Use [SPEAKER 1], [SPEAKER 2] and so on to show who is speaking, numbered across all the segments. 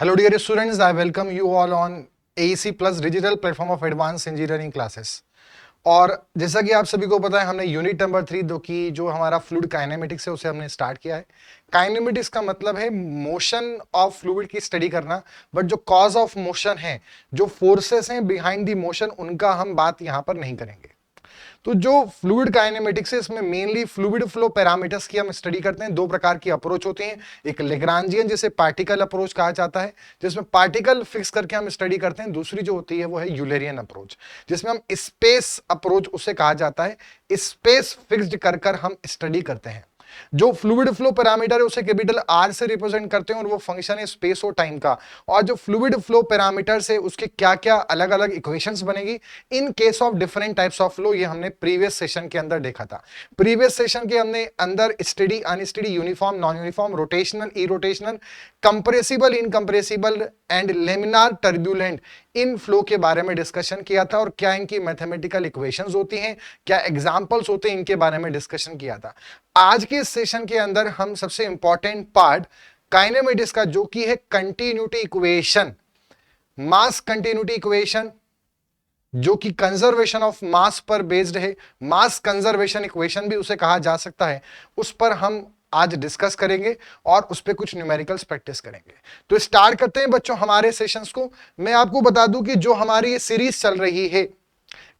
[SPEAKER 1] Hello dear students, I welcome you all on AEC Plus digital platform of advanced engineering classes। और जैसा कि आप सभी को पता है हमने यूनिट नंबर 3 जो हमारा फ्लूइड काइनेमेटिक्स है उसे हमने स्टार्ट किया है। काइनेमेटिक्स का मतलब है मोशन ऑफ फ्लूइड की स्टडी करना, बट जो कॉज ऑफ मोशन है, जो फोर्सेस हैं बिहाइंड द मोशन, उनका हम बात यहां पर नहीं करेंगे। तो जो फ्लूइड काइनेमेटिक्स है इसमें मेनली फ्लूइड फ्लो पैरामीटर्स की हम स्टडी करते हैं। दो प्रकार की अप्रोच होती हैं, एक लैग्रांजियन जिसे पार्टिकल अप्रोच कहा जाता है जिसमें पार्टिकल फिक्स करके हम स्टडी करते हैं, दूसरी जो होती है वो है यूलेरियन अप्रोच जिसमें हम स्पेस अप्रोच उसे कहा जाता है, स्पेस फिक्स्ड कर हम स्टडी करते हैं। जो फ्लूइड फ्लो पैरामीटर है उसे कैपिटल आर से रिप्रेजेंट करते हैं और वो फंक्शन है स्पेस और टाइम का। और जो फ्लूइड फ्लो पैरामीटर से उसके क्या क्या अलग अलग इक्वेशंस बनेगी in case of different types of flow, ये हमने प्रीवियस सेशन के अंदर देखा था। प्रीवियस सेशन के हमने अंदर steady, unsteady, uniform, non uniform, rotational, irrotational, compressible, incompressible and laminar turbulent in flow के बारे में डिस्कशन किया था और क्या इनकी मैथमेटिकल इक्वेशंस होती हैं, क्या एग्जांपल्स होते हैं, इनके बारे में डिस्कशन किया था। आज के सेशन के अंदर हम सबसे इंपॉर्टेंट पार्ट काइनेमेटिक्स का, जो कि है कंटिन्यूटी इक्वेशन, मास कंटिन्यूटी इक्वेशन, जो कि कंजर्वेशन ऑफ मास पर बेस्ड है, मास कंजर्वेशन इक्वेशन भी उसे कहा जा सकता है, उस पर हम आज डिस्कस करेंगे और उस पर कुछ न्यूमेरिकल्स प्रैक्टिस करेंगे। तो स्टार्ट करते हैं बच्चों हमारे सेशंस को। मैं आपको बता दूं कि जो हमारी ये सीरीज चल रही है,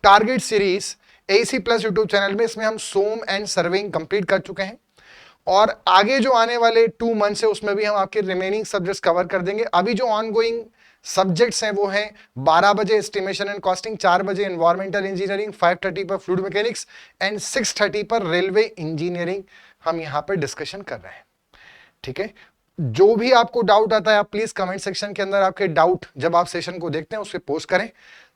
[SPEAKER 1] target series AC plus YouTube channel में, इसमें हम सोम एंड सर्वेइंग कंप्लीट कर चुके हैं और आगे जो आने वाले 2 मंथ्स है उसमें भी हम आपके रिमेनिंग सब्जेक्ट्स कवर कर देंगे। अभी जो ऑनगोइंग सब्जेक्ट्स हैं वो हैं 12 बजे एस्टिमेशन एंड कॉस्टिंग, 4 बजे एनवायरमेंटल इंजीनियरिंग, 5:30 पर फ्लूइड मैकेनिक्स एंड 6:30 पर रेलवे इंजीनियरिंग हम यहां पर डिस्कशन कर रहे हैं। ठीक है, जो भी आपको डाउट आता है आप प्लीज कमेंट सेक्शन के अंदर आपके डाउट जब आप सेशन को देखते हैं उस पर पोस्ट करें।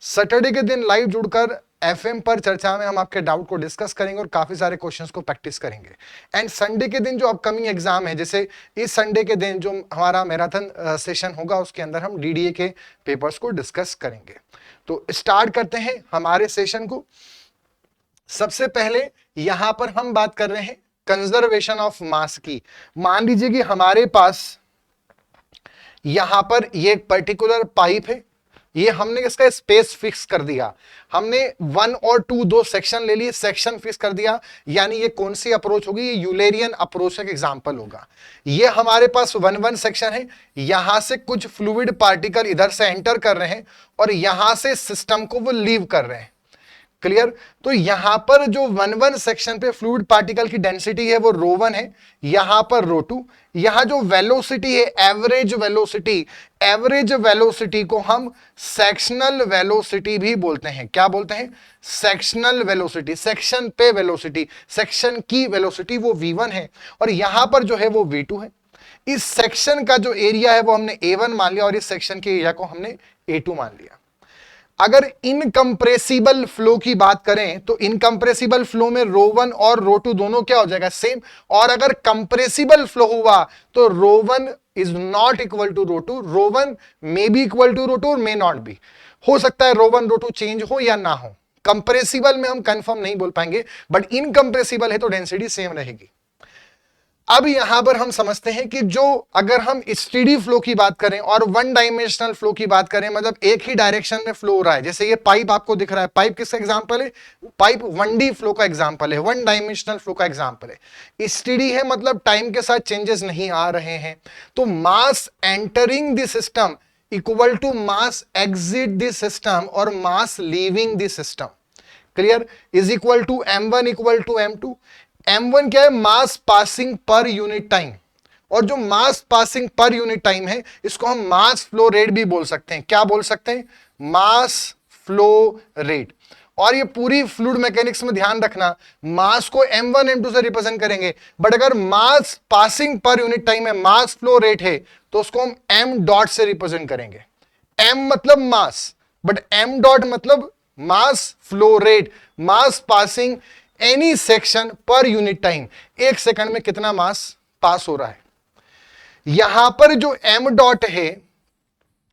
[SPEAKER 1] सैटरडे के दिन लाइव जुड़कर एफएम पर चर्चा में हम आपके डाउट को डिस्कस करेंगे और काफी सारे क्वेश्चंस को प्रैक्टिस करेंगे। एंड संडे के दिन जो अपकमिंग एग्जाम है, जैसे इस संडे के दिन जो हमारा मैराथन सेशन होगा उसके अंदर हम डीडीए के पेपर्स को डिस्कस करेंगे। तो स्टार्ट करते हैं हमारे सेशन को। सबसे पहले यहां पर हम बात कर रहे हैं कंजर्वेशन ऑफ मास की। मान लीजिए कि हमारे पास यहां पर ये एक पर्टिकुलर पाइप है, ये हमने इसका स्पेस फिक्स कर दिया, हमने 1 और 2 दो सेक्शन ले लिए, सेक्शन फिक्स कर दिया, यानी ये कौन सी अप्रोच होगी, ये यूलेरियन अप्रोच का एग्जांपल होगा। ये हमारे पास 1 सेक्शन है, यहां से कुछ फ्लूइड पार्टिकल इधर से एंटर कर रहे हैं और यहां से सिस्टम को वो लीव कर रहे हैं। क्लियर? तो यहां पर जो 1 सेक्शन पे फ्लूइड पार्टिकल की डेंसिटी है वो ρ1 है, यहां पर ρ2। यहां जो वेलोसिटी है एवरेज वेलोसिटी को हम सेक्शनल वेलोसिटी भी बोलते हैं। क्या बोलते हैं? Sectional velocity. सेक्शन पे वेलोसिटी, सेक्शन की वेलोसिटी वो v1 है और यहां पर जो है वो v2 है। इस सेक्शन का जो एरिया है वो हमने a1 मान लिया और इस सेक्शन के एरिया को हमने a2 मान लिया। अगर इनकंप्रेसिबल फ्लो की बात करें तो इनकंप्रेसिबल फ्लो में ρ1 और ρ2 दोनों क्या हो जाएगा? सेम। और अगर कंप्रेसिबल फ्लो हुआ तो ρ1 is not equal to ρ2, ρ1 may be equal to ρ2 और मे नॉट बी। हो सकता है ρ1 ρ2 चेंज हो या ना हो। कंप्रेसिबल में हम कंफर्म नहीं बोल पाएंगे, बट इनकंप्रेसिबल है तो डेंसिटी सेम रहेगी। अब यहां पर हम समझते हैं कि जो अगर हम स्टेडी फ्लो की बात करें और 1 डायमेंशनल फ्लो की बात करें, मतलब एक ही डायरेक्शन में फ्लो हो रहा है, जैसे ये पाइप आपको दिख रहा है, पाइप किसका एग्जांपल है? पाइप 1D फ्लो का एग्जांपल है, 1 डायमेंशनल फ्लो का एग्जांपल है। स्टेडी है मतलब टाइम के साथ चेंजेस नहीं आ रहे हैं, तो mass entering the system equal to mass exit the system और mass leaving the system, clear, is equal to m1 equal to m2। m1 क्या है? Mass passing per unit time, और जो mass passing per unit time है इसको हम मास flow rate भी बोल सकते हैं। क्या बोल सकते हैं? मास फ्लो रेट। और ये पूरी फ्लूइड मैकेनिक्स में ध्यान रखना, मास को m1 m2 से रिप्रेजेंट करेंगे, बट अगर mass passing per unit time है, मास फ्लो रेट है, तो उसको हम m डॉट से रिप्रेजेंट करेंगे। m मतलब मास, बट m डॉट मतलब mass flow rate, mass passing any section per unit time, एक सेकंड में कितना मास पास हो रहा है। यहां पर जो m डॉट है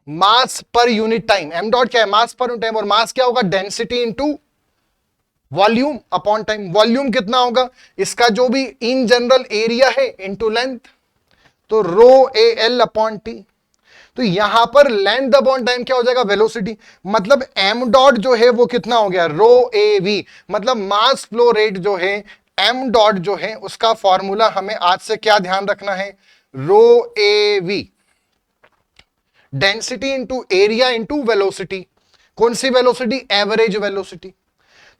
[SPEAKER 1] मास पर यूनिट टाइम, m डॉट क्या है? मास पर यूनिट टाइम, और मास क्या होगा? Density into volume upon time. Volume कितना होगा? इसका जो भी इन जनरल एरिया है इनटू लेंथ, तो रो ए एल अपॉन टी। तो यहां पर लेंथ अपॉन टाइम क्या हो जाएगा, वेलोसिटी। मतलब एम डॉट जो है वो कितना हो गया, रो ए वी। मतलब मास फ्लो रेट जो है, एम डॉट जो है, उसका फॉर्मूला हमें आज से क्या ध्यान रखना है, rho A V, density into area into velocity. कौन सी वेलोसिटी, एवरेज वेलोसिटी।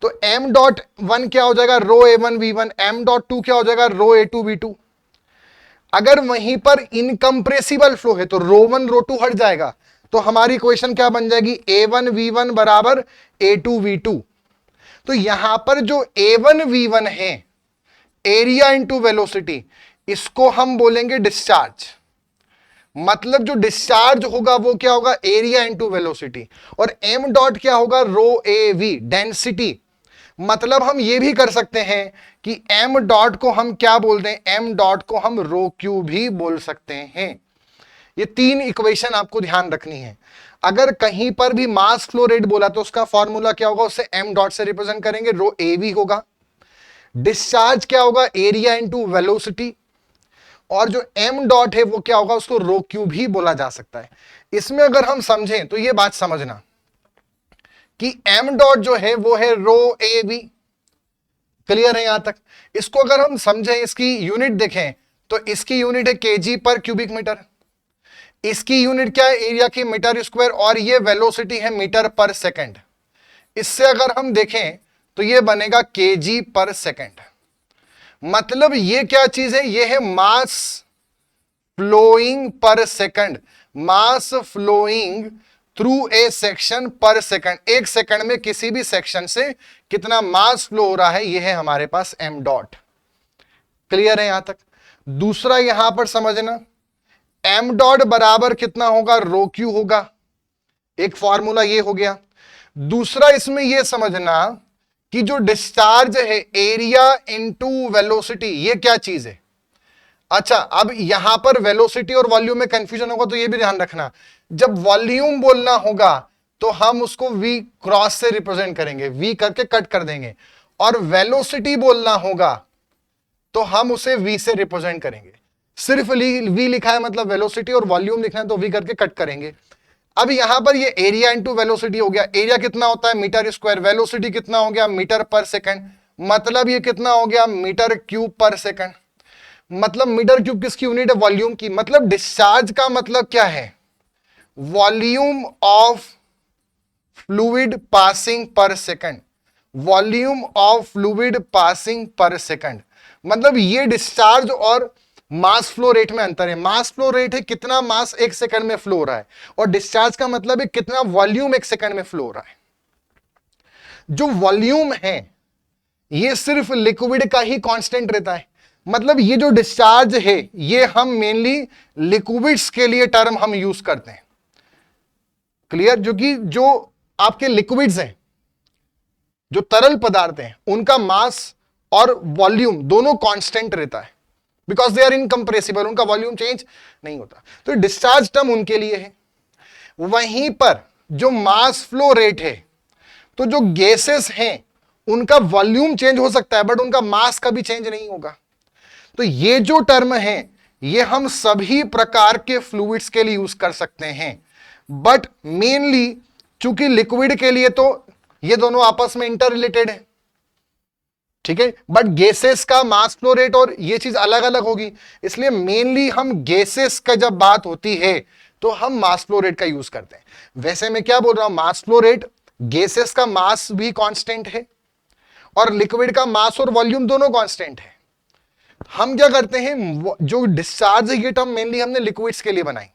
[SPEAKER 1] तो एम डॉट वन क्या हो जाएगा, rho A one V one, M dot two क्या हो जाएगा, rho A two V two. अगर वहीं पर इनकंप्रेसिबल फ्लो है तो रो वन रो टू हट जाएगा, तो हमारी इक्वेशन क्या बन जाएगी, ए वन वी वन बराबर ए टू वी टू। तो यहां पर जो ए वन वी वन है, एरिया इंटू वेलोसिटी, इसको हम बोलेंगे डिस्चार्ज। मतलब जो डिस्चार्ज होगा वो क्या होगा, एरिया इंटू वेलोसिटी। और एम डॉट क्या होगा, रो ए वी, डेंसिटी। मतलब हम ये भी कर सकते हैं कि एम डॉट को हम क्या बोलते हैं, एम डॉट को हम रो क्यू भी बोल सकते हैं। ये तीन इक्वेशन आपको ध्यान रखनी है। अगर कहीं पर भी मास फ्लो रेट बोला तो उसका फॉर्मूला क्या होगा, उससे एम डॉट से रिप्रेजेंट करेंगे, रो ए वी होगा। डिस्चार्ज क्या होगा, एरिया इंटू वेलोसिटी। और जो एम डॉट है वो क्या होगा, उसको रो क्यू भी बोला जा सकता है। इसमें अगर हम समझें तो ये बात समझना कि एम डॉट जो है वो है रो ए वी। क्लियर है यहां तक। इसको अगर हम समझें, इसकी यूनिट देखें तो इसकी यूनिट है केजी पर क्यूबिक मीटर। इसकी यूनिट क्या है, एरिया की, मीटर स्क्वायर। और ये वेलोसिटी है मीटर पर सेकंड। इससे अगर हम देखें तो ये बनेगा केजी पर सेकंड। मतलब ये क्या चीज है, ये है mass flowing per second, mass flowing through a section per second. एक सेकंड में किसी भी सेक्शन से कितना मास फ्लो हो रहा है, यह है हमारे पास एम डॉट। क्लियर है यहां तक। दूसरा यहां पर समझना, एम डॉट बराबर कितना होगा, रो क्यू होगा। एक फॉर्मूला ये हो गया। दूसरा इसमें यह समझना कि जो डिस्चार्ज है, एरिया इंटू वेलोसिटी, ये क्या चीज है। अच्छा, अब यहां पर वेलोसिटी और वॉल्यूम में कंफ्यूजन होगा तो ये भी ध्यान रखना, जब वॉल्यूम बोलना होगा तो हम उसको v क्रॉस से रिप्रेजेंट करेंगे, v करके कट कर देंगे। और वेलोसिटी बोलना होगा तो हम उसे v से रिप्रेजेंट करेंगे। सिर्फ v लिखा है मतलब वेलोसिटी, और वॉल्यूम लिखना है तो v करके कट करेंगे। अब यहां पर ये एरिया इंटू वेलोसिटी हो गया। एरिया कितना होता है, मीटर स्क्वायर। वेलोसिटी कितना हो गया, मीटर पर सेकंड। मतलब ये कितना हो गया, मीटर क्यूब पर सेकंड। मतलब मीटर क्यूब किसकी यूनिट है, वॉल्यूम की। मतलब डिस्चार्ज का मतलब क्या है, वॉल्यूम ऑफ फ्लूइड पासिंग पर second. Volume of fluid passing पर सेकंड। मतलब ये डिस्चार्ज और मास फ्लो रेट में अंतर है। मास फ्लो रेट है कितना मास एक सेकंड में फ्लो हो रहा है, और डिस्चार्ज का मतलब है कितना वॉल्यूम एक सेकंड में फ्लो हो रहा है। जो वॉल्यूम है ये सिर्फ लिक्विड का ही कांस्टेंट रहता है। मतलब ये जो डिस्चार्ज है ये हम मेनली लिक्विड्स के लिए टर्म हम यूज करते हैं। क्लियर। जो कि जो आपके लिक्विड्स हैं, जो तरल पदार्थ हैं, उनका मास और वॉल्यूम दोनों कांस्टेंट रहता है, बिकॉज दे आर इनकंप्रेसिबल, उनका वॉल्यूम चेंज नहीं होता। तो डिस्चार्ज टर्म उनके लिए है। वहीं पर जो मास फ्लो रेट है, तो जो गैसेस हैं उनका वॉल्यूम चेंज हो सकता है बट उनका मास कभी चेंज नहीं होगा। तो ये जो टर्म है ये हम सभी प्रकार के फ्लूइड्स के लिए यूज कर सकते हैं, बट मेनली चूंकि लिक्विड के लिए तो ये दोनों आपस में इंटर रिलेटेड है, ठीक है। बट गैसेस का मास फ्लो रेट और ये चीज अलग अलग होगी, इसलिए मेनली हम गैसेस का जब बात होती है तो हम मास फ्लो रेट का यूज करते हैं। वैसे मैं क्या बोल रहा हूं, मास फ्लो रेट, गैसेस का मास भी कांस्टेंट है और लिक्विड का मास और वॉल्यूम दोनों कांस्टेंट है। हम क्या करते हैं, जो डिस्चार्ज है ये टर्म मेनली हमने लिक्विड्स के लिए बनाई,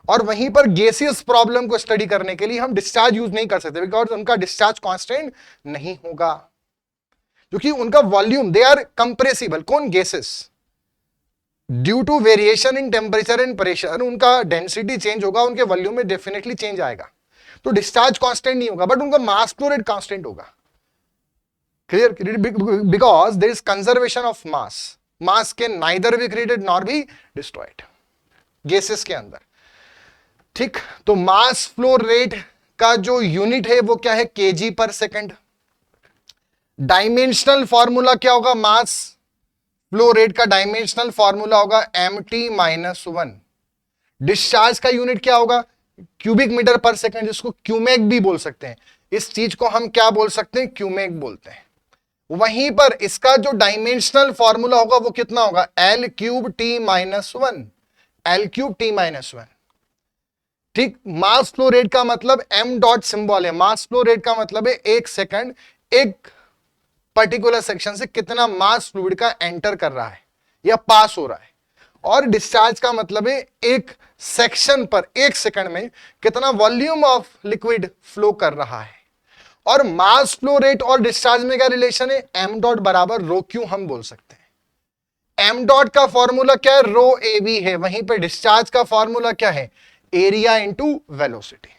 [SPEAKER 1] और वहीं पर गैसियस प्रॉब्लम को स्टडी करने के लिए हम डिस्चार्ज यूज नहीं कर सकते, बिकॉज उनका डिस्चार्ज कांस्टेंट नहीं होगा, क्योंकि उनका वॉल्यूम, दे आर कंप्रेसिबल। कौन, gases. Due to variation in temperature and pressure उनका डेंसिटी चेंज होगा, उनके वॉल्यूम में डेफिनेटली चेंज आएगा। तो डिस्चार्ज कांस्टेंट नहीं होगा बट उनका मास फ्लो रेट कांस्टेंट होगा। Clear. Because there is conservation of mass, mass can neither be created nor be destroyed gases के अंदर, ठीक। तो मास फ्लो रेट का जो यूनिट है वो क्या है, केजी पर सेकंड। डायमेंशनल फॉर्मूला क्या होगा, मास फ्लो रेट का डायमेंशनल फॉर्मूला होगा mt-1। डिस्चार्ज का यूनिट क्या होगा, क्यूबिक मीटर पर सेकंड, जिसको क्यूमेक भी बोल सकते हैं। इस चीज को हम क्या बोल सकते हैं, क्यूमेक बोलते हैं। वहीं पर इसका जो डायमेंशनल फॉर्मूला होगा वो कितना होगा, L cube T minus 1, L cube T minus 1। ठीक, मास फ्लो रेट का मतलब m डॉट सिंबल है, मास फ्लो रेट का मतलब है एक सेकंड एक पर्टिकुलर सेक्शन से कितना मास फ्लूइड का एंटर कर रहा है या पास हो रहा है, और डिस्चार्ज का मतलब है एक सेक्शन पर एक सेकंड में कितना वॉल्यूम ऑफ लिक्विड फ्लो कर रहा है। और मास फ्लो रेट और डिस्चार्ज में क्या रिलेशन है, m डॉट बराबर रो क्यू हम बोल सकते हैं। m डॉट का फॉर्मूला क्या है, रो ए बी है, वहीं पे डिस्चार्ज का फॉर्मूला क्या है, एरिया इंटू वेलोसिटी।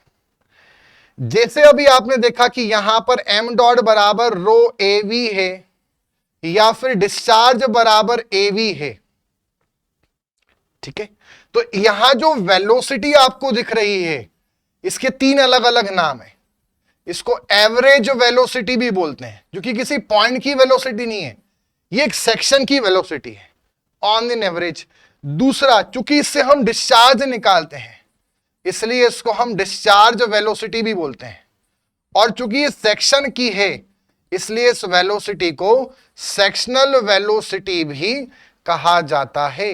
[SPEAKER 1] जैसे अभी आपने देखा कि यहां पर m डॉट बराबर रो ए वी है या फिर डिस्चार्ज बराबर ए वी है, ठीक है। तो यहां जो वेलोसिटी आपको दिख रही है इसके तीन अलग अलग नाम है। इसको एवरेज वेलोसिटी भी बोलते हैं, जो कि किसी पॉइंट की वेलोसिटी नहीं है, ये एक सेक्शन की वेलोसिटी है ऑन एन एवरेज। दूसरा, चूंकि इससे हम डिस्चार्ज निकालते हैं इसलिए इसको हम डिस्चार्ज वेलोसिटी भी बोलते हैं, और चूंकि ये सेक्शन की है इसलिए इस वेलोसिटी को सेक्शनल वेलोसिटी भी कहा जाता है।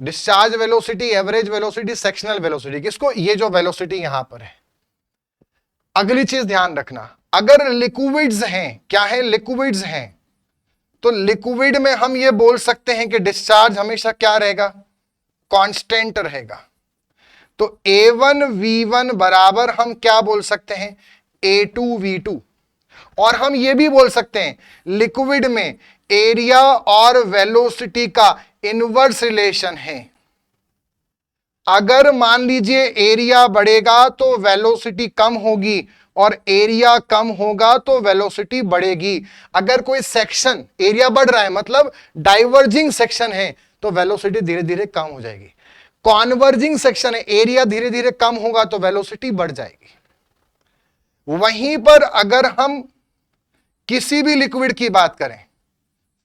[SPEAKER 1] Discharge velocity, average velocity, sectional velocity, किसको, ये जो वेलोसिटी यहां पर है। अगली चीज ध्यान रखना, अगर लिक्विड्स हैं, क्या है, लिक्विड्स हैं, तो लिक्विड में हम ये बोल सकते हैं कि डिस्चार्ज हमेशा क्या रहेगा, कांस्टेंट रहेगा। तो A1 V1 बराबर हम क्या बोल सकते हैं, A2 V2। और हम ये भी बोल सकते हैं लिक्विड में एरिया और वेलोसिटी का इनवर्स रिलेशन है। अगर मान लीजिए एरिया बढ़ेगा तो वेलोसिटी कम होगी और एरिया कम होगा तो वेलोसिटी बढ़ेगी। अगर कोई सेक्शन एरिया बढ़ रहा है मतलब डाइवर्जिंग सेक्शन है तो वेलोसिटी धीरे धीरे कम हो जाएगी। कॉन्वर्जिंग सेक्शन है, एरिया धीरे धीरे कम होगा तो वेलोसिटी बढ़ जाएगी। वहीं पर अगर हम किसी भी लिक्विड की बात करें,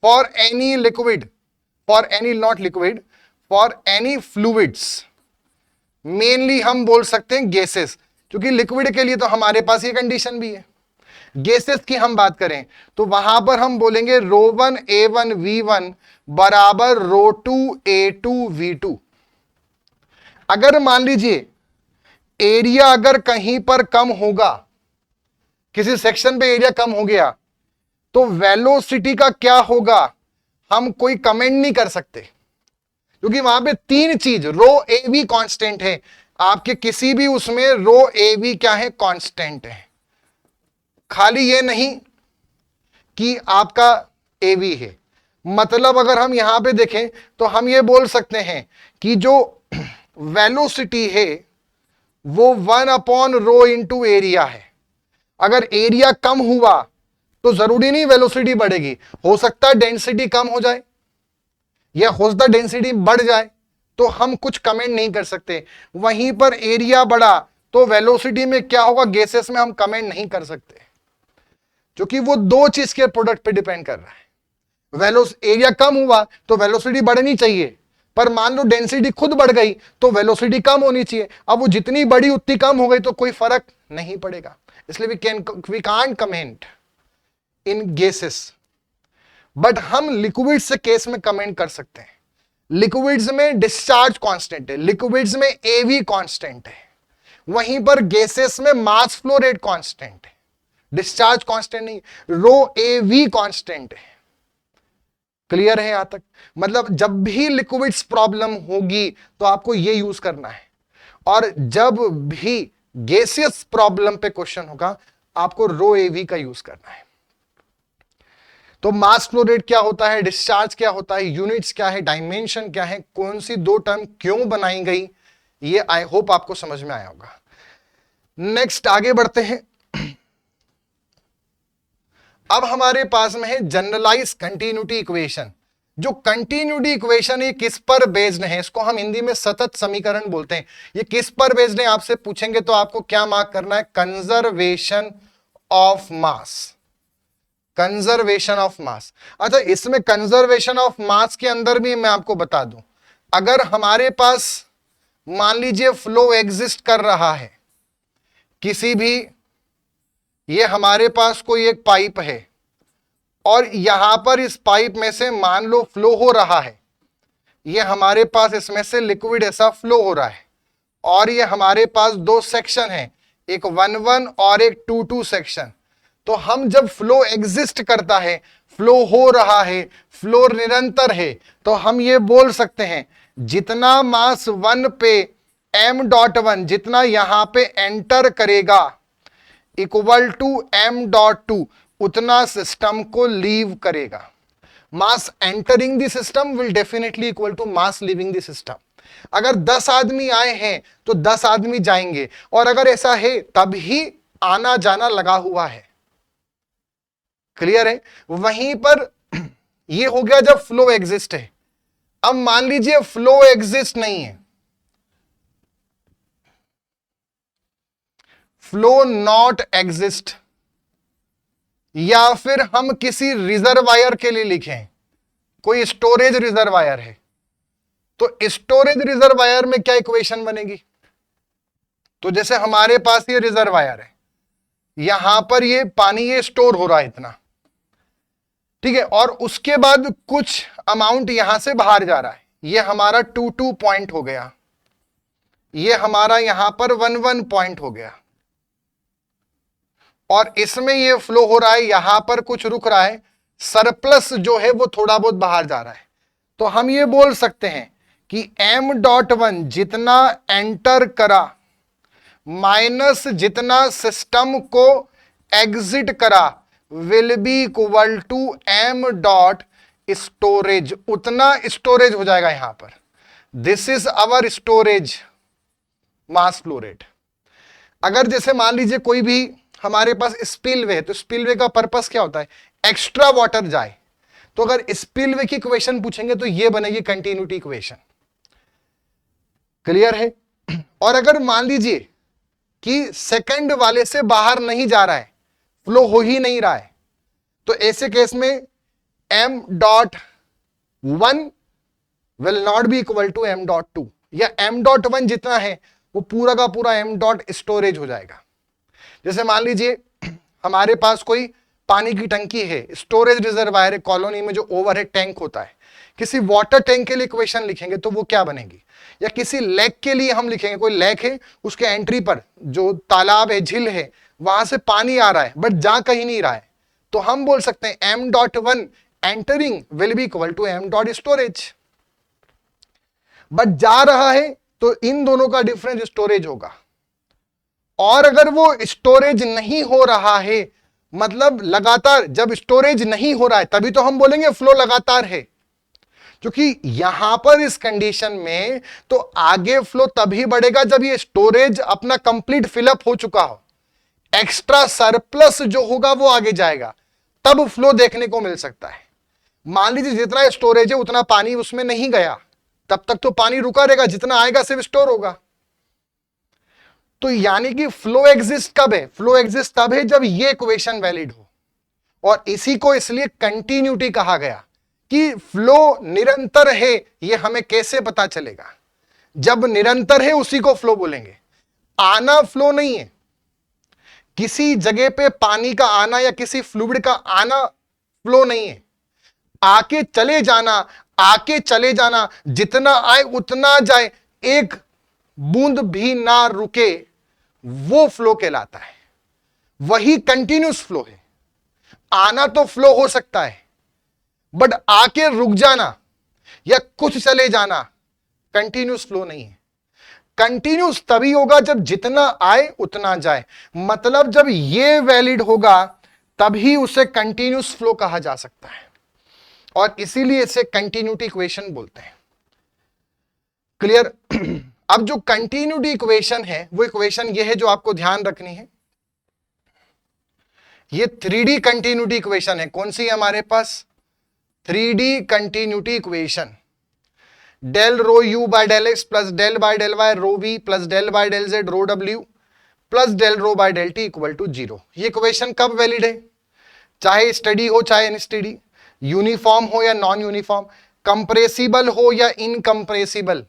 [SPEAKER 1] for any liquid, for any not liquid, for any fluids, mainly हम बोल सकते हैं गैसेस, क्योंकि लिक्विड के लिए तो हमारे पास ये कंडीशन भी है। गैसेस की हम बात करें तो वहां पर हम बोलेंगे ρ1 A1 V1 बराबर ρ2 A2 V2। अगर मान लीजिए एरिया अगर कहीं पर कम होगा, किसी सेक्शन पे एरिया कम हो गया, तो वेलोसिटी का क्या होगा हम कोई कमेंट नहीं कर सकते, क्योंकि वहां पे तीन चीज, रो ए वी कांस्टेंट है, आपके किसी भी उसमें रो ए वी क्या है, कांस्टेंट है। खाली ये नहीं कि आपका ए वी है, मतलब अगर हम यहां पे देखें तो हम ये बोल सकते हैं कि जो वेलोसिटी है वो 1 अपॉन रो इंटू एरिया है। अगर एरिया कम हुआ तो जरूरी नहीं वेलोसिटी बढ़ेगी, हो सकता है डेंसिटी कम हो जाए या हो सकता है डेंसिटी बढ़ जाए, तो हम कुछ कमेंट नहीं कर सकते। वहीं पर एरिया बढ़ा तो वेलोसिटी में क्या होगा, गैसेस में हम कमेंट नहीं कर सकते, क्योंकि वो दो चीज के प्रोडक्ट पे डिपेंड कर रहा है। एरिया कम हुआ तो वेलोसिटी बढ़नी चाहिए, पर मान लो डेंसिटी खुद बढ़ गई तो वेलोसिटी कम होनी चाहिए। अब वो जितनी बड़ी उतनी कम हो गई तो कोई फर्क नहीं पड़ेगा, इसलिए we can't comment in gases. But हम लिक्विड्स से केस में कमेंट कर सकते हैं। लिक्विड्स में डिस्चार्ज कांस्टेंट है, लिक्विड्स में एवी कांस्टेंट है, वहीं पर गैसेस में मास फ्लो रेट कांस्टेंट है, डिस्चार्ज कांस्टेंट नहीं, रो एवी कांस्टेंट है। क्लियर है यहां तक? मतलब जब भी लिक्विड्स प्रॉब्लम होगी तो आपको ये यूज करना है, और जब भी गैसियस प्रॉब्लम पे क्वेश्चन होगा आपको रो एवी का यूज करना है। तो मास फ्लो रेट क्या होता है, डिस्चार्ज क्या होता है, यूनिट्स क्या है, डायमेंशन क्या है, कौन सी दो टर्म क्यों बनाई गई, ये आई होप आपको समझ में आया होगा। नेक्स्ट आगे बढ़ते हैं। अब हमारे पास में है जनरलाइज कंटिन्यूटी इक्वेशन। जो कंटिन्यूटी इक्वेशन ये किस पर बेस्ड है, इसको हम हिंदी में सतत समीकरण बोलते हैं। ये किस पर बेस्ड है आपसे पूछेंगे तो आपको क्या मार्क करना है, conservation of mass, conservation of मास। अच्छा, इसमें कंजर्वेशन ऑफ मास के अंदर भी मैं आपको बता दूं, अगर हमारे पास मान लीजिए फ्लो एग्जिस्ट कर रहा है किसी भी, ये हमारे पास कोई एक पाइप है और यहां पर इस पाइप में से मान लो फ्लो हो रहा है, ये हमारे पास इसमें से लिक्विड ऐसा फ्लो हो रहा है और ये हमारे पास दो सेक्शन है, एक 1-1 और एक 2-2 सेक्शन। तो हम जब फ्लो एग्जिस्ट करता है, फ्लो हो रहा है, फ्लो निरंतर है, तो हम ये बोल सकते हैं जितना मास 1 पे m.1 जितना यहां पे एंटर करेगा इक्वल टू m.2 उतना सिस्टम को लीव करेगा। Mass entering the system will definitely equal to mass leaving the system. अगर 10 आदमी आए हैं तो 10 आदमी जाएंगे, और अगर ऐसा है तब ही आना जाना लगा हुआ है। क्लियर है? वहीं पर ये हो गया जब फ्लो एग्जिस्ट है। अब मान लीजिए फ्लो एग्जिस्ट नहीं है, फ्लो नॉट एग्जिस्ट, या फिर हम किसी रिजर्वायर के लिए लिखें, कोई स्टोरेज रिजर्वायर है, तो स्टोरेज रिजर्वायर में क्या इक्वेशन बनेगी? तो जैसे हमारे पास ये रिजर्वायर है, यहां पर ये पानी ये स्टोर हो रहा है इतना, ठीक है, और उसके बाद कुछ अमाउंट यहां से बाहर जा रहा है, ये हमारा 2-2 पॉइंट हो गया, ये हमारा यहां पर 1-1 पॉइंट हो गया, और इसमें ये फ्लो हो रहा है, यहां पर कुछ रुक रहा है, सरप्लस जो है वो थोड़ा बहुत बाहर जा रहा है। तो हम ये बोल सकते हैं कि m.1 जितना एंटर करा माइनस जितना सिस्टम को एग्जिट करा will be equal to m dot storage, उतना स्टोरेज हो जाएगा यहां पर। This is our storage mass flow rate. अगर जैसे मान लीजिए कोई भी हमारे पास स्पिलवे है, तो स्पिलवे का पर्पस क्या होता है? एक्स्ट्रा वाटर जाए। तो अगर स्पिलवे की इक्वेशन पूछेंगे तो ये बनेगी कंटिन्यूटी इक्वेशन। क्लियर है? और अगर मान लीजिए कि सेकंड वाले से बाहर नहीं जा रहा है, फ्लो हो ही नहीं रहा है, तो ऐसे केस में m.1 will not be equal to m.2, या m.1 जितना है वो पूरा का पूरा m डॉट स्टोरेज हो जाएगा। जैसे मान लीजिए हमारे पास कोई पानी की टंकी है, स्टोरेज रिजर्वायर है, कॉलोनी में जो ओवरहेड टैंक होता है, किसी वाटर टैंक के लिए इक्वेशन लिखेंगे तो वो क्या बनेगी? या किसी लेक के लिए हम लिखेंगे, कोई लेक है, उसके एंट्री पर जो तालाब है, झील है, वहां से पानी आ रहा है बट जा कहीं नहीं रहा है, तो हम बोल सकते हैं m.1 entering will be equal to m dot storage. But जा रहा है तो इन दोनों का डिफरेंस स्टोरेज होगा। और अगर वो स्टोरेज नहीं हो रहा है, मतलब लगातार जब स्टोरेज नहीं हो रहा है तभी तो हम बोलेंगे फ्लो लगातार है, क्योंकि यहां पर इस कंडीशन में तो आगे फ्लो तभी बढ़ेगा जब ये स्टोरेज अपना कंप्लीट फिलअप हो चुका हो, एक्स्ट्रा सरप्लस जो होगा वो आगे जाएगा, तब फ्लो देखने को मिल सकता है। मान लीजिए जितना स्टोरेज है उतना पानी उसमें नहीं गया, तब तक तो पानी रुका रहेगा, जितना आएगा सिर्फ स्टोर होगा। तो यानी कि फ्लो एग्जिस्ट कब है? फ्लो एग्जिस्ट तब है जब ये इक्वेशन वैलिड हो, और इसी को इसलिए कंटिन्यूटी कहा गया कि फ्लो निरंतर है। ये हमें कैसे पता चलेगा? जब निरंतर है उसी को फ्लो बोलेंगे। आना फ्लो नहीं है, किसी जगह पे पानी का आना या किसी फ्लूइड का आना फ्लो नहीं है। आके चले जाना, आके चले जाना, जितना आए उतना जाए, एक बूंद भी ना रुके, वो फ्लो कहलाता है। वही कंटिन्यूस फ्लो है। आना तो फ्लो हो सकता है, बट आके रुक जाना या कुछ चले जाना कंटिन्यूस फ्लो नहीं है। कंटिन्यूस तभी होगा जब जितना आए उतना जाए, मतलब जब ये वैलिड होगा तभी उसे कंटिन्यूस फ्लो कहा जा सकता है, और इसीलिए इसे कंटिन्यूटी इक्वेशन बोलते हैं। क्लियर? अब जो कंटिन्यूटी इक्वेशन है वो इक्वेशन ये है जो आपको ध्यान रखनी है। ये 3D कंटिन्यूटी इक्वेशन है। कौन सी है हमारे पास? 3D continuity equation. Del rho U by del x plus del by del Y rho we plus del by del Z rho W plus del rho by del T equal to 0। ये equation कब valid है? चाहे study हो चाहे unsteady, uniform हो या non uniform, compressible हो या इनकंप्रेसिबल,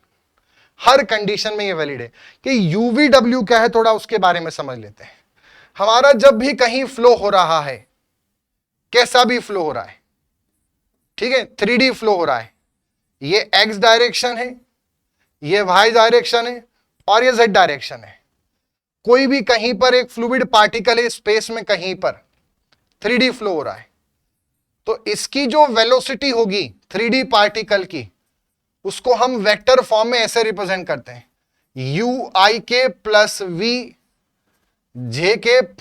[SPEAKER 1] हर कंडीशन में ये वैलिड है। कि यूवीडब्ल्यू क्या है थोड़ा उसके बारे में समझ लेते हैं। हमारा जब भी कहीं फ्लो हो रहा है, कैसा भी फ्लो हो रहा है, ठीक है, 3D फ्लो हो रहा है, ये एक्स डायरेक्शन है, ये वाई डायरेक्शन है और ये जेड डायरेक्शन है। कोई भी कहीं पर एक फ्लूइड पार्टिकल है स्पेस में, कहीं पर 3D फ्लो हो रहा है, तो इसकी जो वेलोसिटी होगी 3D पार्टिकल की, उसको हम वेक्टर फॉर्म में ऐसे रिप्रेजेंट करते हैं, यू आई के plus V J cap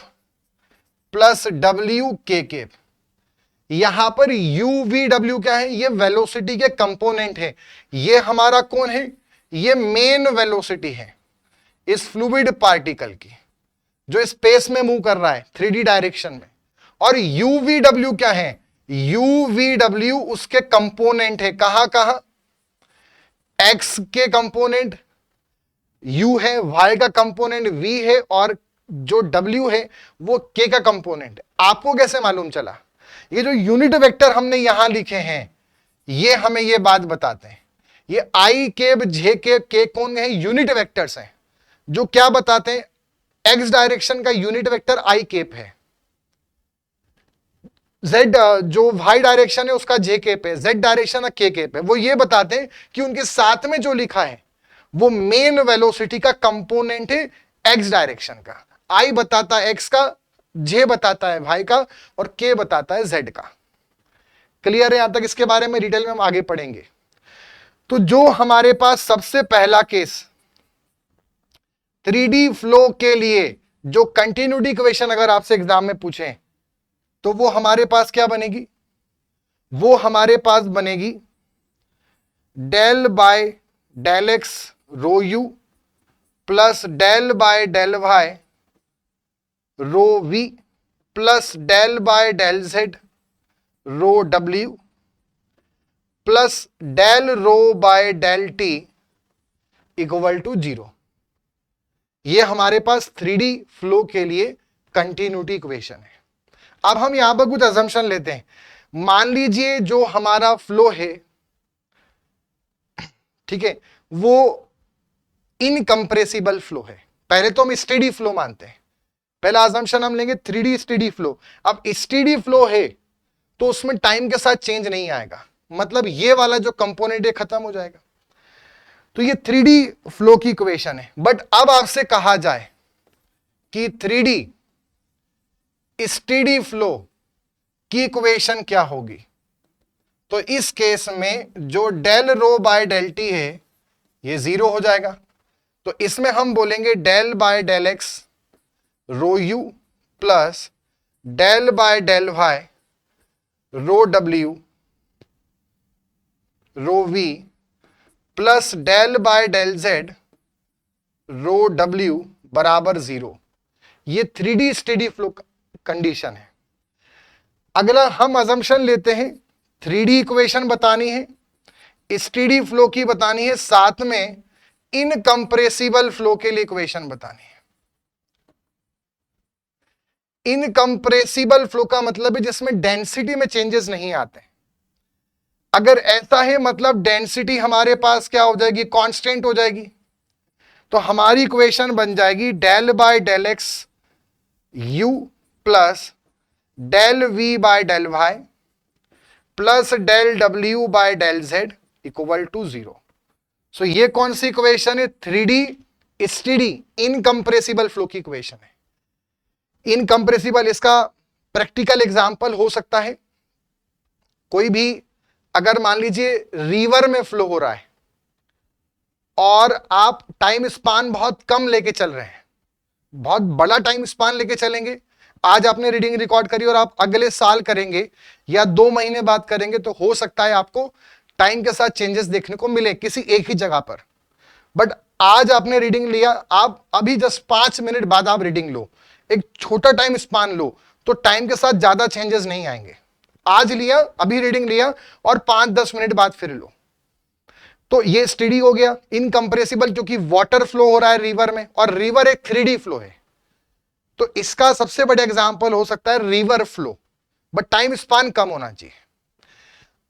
[SPEAKER 1] plus W K cap. यहां पर यू वी डब्ल्यू क्या है, ये वेलोसिटी के कंपोनेंट है। ये हमारा कौन है, ये मेन वेलोसिटी है इस फ्लूइड पार्टिकल की, जो स्पेस में मूव कर रहा है 3D डायरेक्शन में। और यू वी डब्ल्यू क्या है, यू वी डब्ल्यू उसके कंपोनेंट है। कहां कहां, एक्स के कंपोनेंट u है, y का कंपोनेंट v है, और जो w है वो k का कंपोनेंट है। आपको कैसे मालूम चला? ये जो यूनिट वेक्टर हमने यहां लिखे हैं, ये हमें ये बात बताते हैं। ये i cap j cap k कौन है, यूनिट वेक्टर्स हैं, जो क्या बताते हैं, x डायरेक्शन का यूनिट वेक्टर i केप है, z जो y डायरेक्शन है उसका j केप है, z डायरेक्शन का k केप है। वो ये बताते हैं कि उनके साथ में जो लिखा है वो मेन वेलोसिटी का कंपोनेंट है x डायरेक्शन का। i बताता है x का, j बताता है y का, और k बताता है z का। क्लियर है यहां तक? इसके बारे में डिटेल में हम आगे पढ़ेंगे। तो जो हमारे पास सबसे पहला केस 3D फ्लो के लिए जो कंटिन्यूटी इक्वेशन अगर आपसे एग्जाम में पूछें, तो वो हमारे पास क्या बनेगी, वो हमारे पास बनेगी del by del x rho you plus del by del Y rho we plus del by del Z rho W plus del rho by del T equal to 0। ये हमारे पास 3D फ्लो के लिए कंटिन्यूटी इक्वेशन है। अब हम यहां पर कुछ अजम्पशन लेते हैं। मान लीजिए जो हमारा फ्लो है, ठीक है, वो इनकंप्रेसिबल फ्लो है। पहले तो हम स्टेडी फ्लो मानते हैं, पहला अजम्पशन हम लेंगे 3D स्टेडी फ्लो। अब स्टेडी फ्लो है तो उसमें टाइम के साथ चेंज नहीं आएगा, मतलब ये वाला जो कंपोनेंट है खत्म हो जाएगा। तो ये 3D फ्लो की इक्वेशन है। बट अब आपसे कहा जाए कि 3D स्टेडी फ्लो की इक्वेशन क्या होगी, तो इस केस में जो del rho by del T है ये 0 हो जाएगा। तो इसमें हम बोलेंगे del by del x rho you plus del by del Y rho W rho we plus del by del Z rho W बराबर 0। ये 3D स्टेडी फ्लो कंडीशन है। अगला हम अजम्पशन लेते हैं 3D इक्वेशन बतानी है, स्टेडी फ्लो की बतानी है, साथ में इनकंप्रेसिबल फ्लो के लिए इक्वेशन बतानी है। इनकंप्रेसिबल फ्लो का मतलब है जिसमें डेंसिटी में चेंजेस नहीं आते। अगर ऐसा है मतलब डेंसिटी हमारे पास क्या हो जाएगी, कांस्टेंट हो जाएगी। तो हमारी इक्वेशन बन जाएगी del by del x u plus del v by del y plus del डब्ल्यू by del z equal to 0। So ये कौन सी इक्वेशन है, 3D स्टेडी इनकंप्रेसिबल फ्लो की इक्वेशन है। इनकंप्रेसिबल, इसका प्रैक्टिकल एग्जांपल हो सकता है कोई भी, अगर मान लीजिए रिवर में फ्लो हो रहा है और आप टाइम स्पान बहुत कम लेके चल रहे हैं, बहुत बड़ा टाइम स्पान लेके चलेंगे, आज आपने रीडिंग रिकॉर्ड करी और आप अगले साल करेंगे या 2 महीने बाद करेंगे, तो हो सकता है आपको टाइम के साथ चेंजेस देखने को मिले किसी एक ही जगह पर। बट आज आपने रीडिंग लिया, आप अभी जस्ट 5 मिनट बाद आप रीडिंग लो, एक छोटा टाइम स्पान लो, तो टाइम के साथ ज्यादा चेंजेस नहीं आएंगे। आज लिया, अभी रीडिंग लिया और 5-10 मिनट बाद फिर लो, तो ये स्टेडी हो गया। इनकंप्रेसिबल क्योंकि वाटर फ्लो हो रहा है रिवर में, और रिवर एक 3D फ्लो है, तो इसका सबसे बड़ा एग्जांपल हो सकता है river flow, but time span कम होना चाहिए।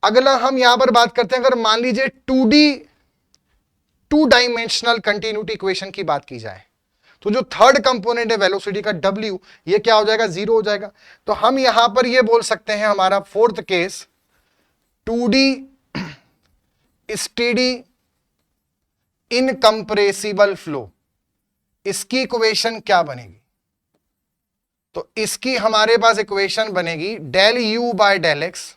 [SPEAKER 1] अगला हम यहां पर बात करते हैं, अगर मान लीजिए 2 डायमेंशनल कंटिन्यूटी इक्वेशन की बात की जाए, तो जो थर्ड कंपोनेंट है वेलोसिटी का W, ये क्या हो जाएगा, 0 हो जाएगा। तो हम यहां पर ये बोल सकते हैं, हमारा fourth case 2D steady incompressible flow, इसकी इक्वेशन क्या बनेगी? तो इसकी हमारे पास इक्वेशन बनेगी del U by del x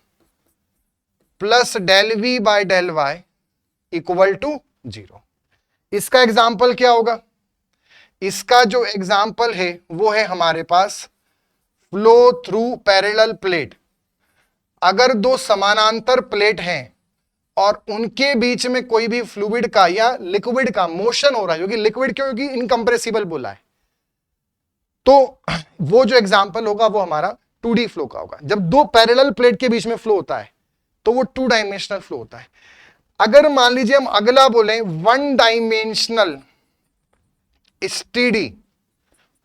[SPEAKER 1] plus del V by del y equal to 0। इसका एग्जाम्पल क्या होगा? इसका जो एग्जाम्पल है वो है हमारे पास फ्लो थ्रू पैरेलल प्लेट। अगर दो समानांतर प्लेट हैं और उनके बीच में कोई भी फ्लूइड का या लिक्विड का मोशन हो रहा है, क्योंकि लिक्विड क्योंकि इनकंप्रेसिबल बोला है, तो वो जो एग्जाम्पल होगा वो हमारा 2D फ्लो का होगा। जब दो पैरेलल प्लेट के बीच में फ्लो होता है तो वो 2 डायमेंशनल फ्लो होता है। अगर मान लीजिए हम अगला बोले 1 डायमेंशनल स्टेडी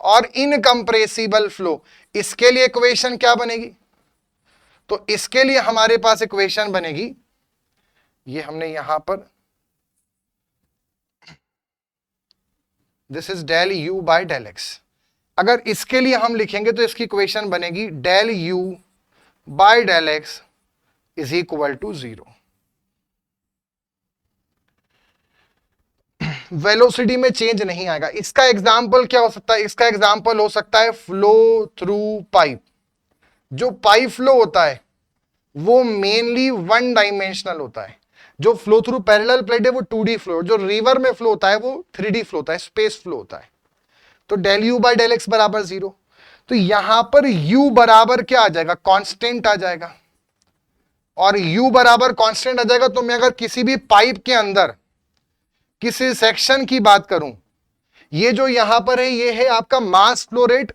[SPEAKER 1] और इनकंप्रेसिबल फ्लो, इसके लिए इक्वेशन क्या बनेगी? तो इसके लिए हमारे पास इक्वेशन बनेगी, ये हमने यहां पर, this is del U by del x. अगर इसके लिए हम लिखेंगे तो इसकी इक्वेशन बनेगी del U by del x is equal to 0। Velocity में चेंज नहीं आएगा। इसका एग्जाम्पल क्या हो सकता है? इसका एग्जाम्पल हो सकता है फ्लो थ्रू पाइप। जो पाइप फ्लो होता है वो मेनली 1 डायमेंशनल होता है। जो फ्लो थ्रू पैरेलल प्लेट है वो 2D फ्लो, जो रिवर में फ्लो होता है वो 3D फ्लो होता है, स्पेस फ्लो होता है। तो del U by del x बराबर 0। तो यहां पर U बराबर क्या आ जाएगा? कांस्टेंट आ जाएगा। और U बराबर कांस्टेंट आ जाएगा तो मैं अगर किसी भी पाइप के अंदर किसी सेक्शन की बात करूं, ये जो यहां पर है ये है आपका मास फ्लो रेट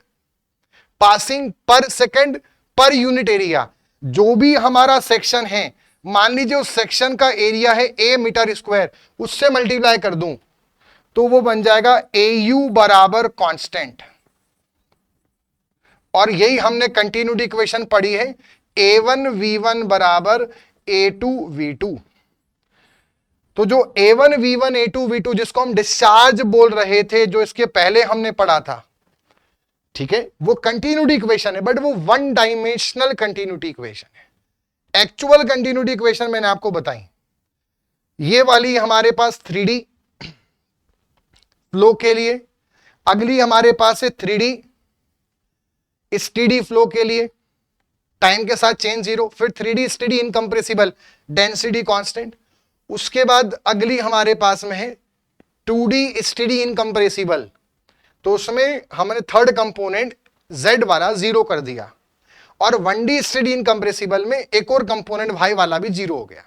[SPEAKER 1] पासिंग पर सेकंड पर यूनिट एरिया। जो भी हमारा सेक्शन है, मान लीजिए उस सेक्शन का एरिया है A मीटर स्क्वायर, उससे मल्टीप्लाई कर दूं तो वो बन जाएगा AU बराबर कांस्टेंट। और यही हमने कंटिन्यूटी इक्वेशन पढ़ी है, A1 V1 बराबर A2 V2। तो जो A1 V1 A2 V2 जिसको हम डिस्चार्ज बोल रहे थे, जो इसके पहले हमने पढ़ा था, ठीक है, वो कंटिन्यूटी इक्वेशन है, बट वो 1 डायमेंशनल कंटिन्यूटी इक्वेशन है। एक्चुअल कंटिन्यूटी इक्वेशन मैंने आपको बताई, ये वाली हमारे पास 3D फ्लो के लिए, अगली हमारे पास है 3D स्टेडी फ्लो के लिए, टाइम के साथ चेंज 0, फिर 3D steady incompressible, density constant. उसके बाद अगली हमारे पास में है 2D स्टेडी इनकंप्रेसिबल, तो उसमें हमने थर्ड कंपोनेंट Z वाला 0 कर दिया। और 1D स्टेडी इनकंप्रेसिबल में एक और कंपोनेंट Y वाला भी 0 हो गया।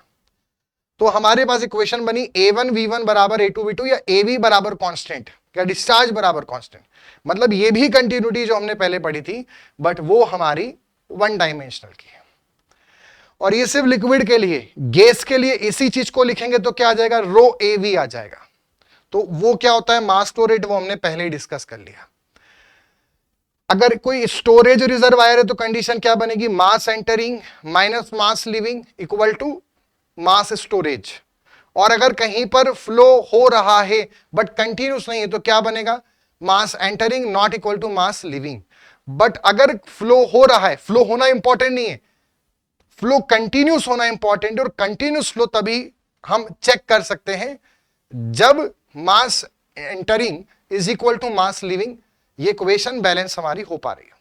[SPEAKER 1] तो हमारे पास इक्वेशन बनी A1 V1 बराबर A2 V2 या AV बराबर कांस्टेंट या डिस्चार्ज बराबर कांस्टेंट। मतलब ये भी कंटिन्यूटी जो हमने पहले पढ़ी थी, बट वो हमारी 1 डायमेंशनल की है। और ये सिर्फ लिक्विड के लिए, गैस के लिए इसी चीज को लिखेंगे तो क्या आ जाएगा? रो AV आ जाएगा। तो वो क्या होता है? मास फ्लो रेट, वो हमने पहले ही डिस्कस कर लिया। अगर कोई स्टोरेज रिजर्वायर है तो कंडीशन क्या बनेगी? Mass entering minus mass leaving equal to mass storage. और अगर कहीं पर फ्लो हो रहा है बट कंटिन्यूस नहीं है तो क्या बनेगा? Mass entering not equal to mass leaving. But अगर फ्लो हो रहा है, फ्लो होना इंपॉर्टेंट नहीं है, फ्लो कंटिन्यूस होना इंपॉर्टेंट है। और कंटिन्यूस फ्लो तभी हम चेक कर सकते हैं जब mass entering is equal to mass leaving, ये इक्वेशन बैलेंस हमारी हो पा रही है।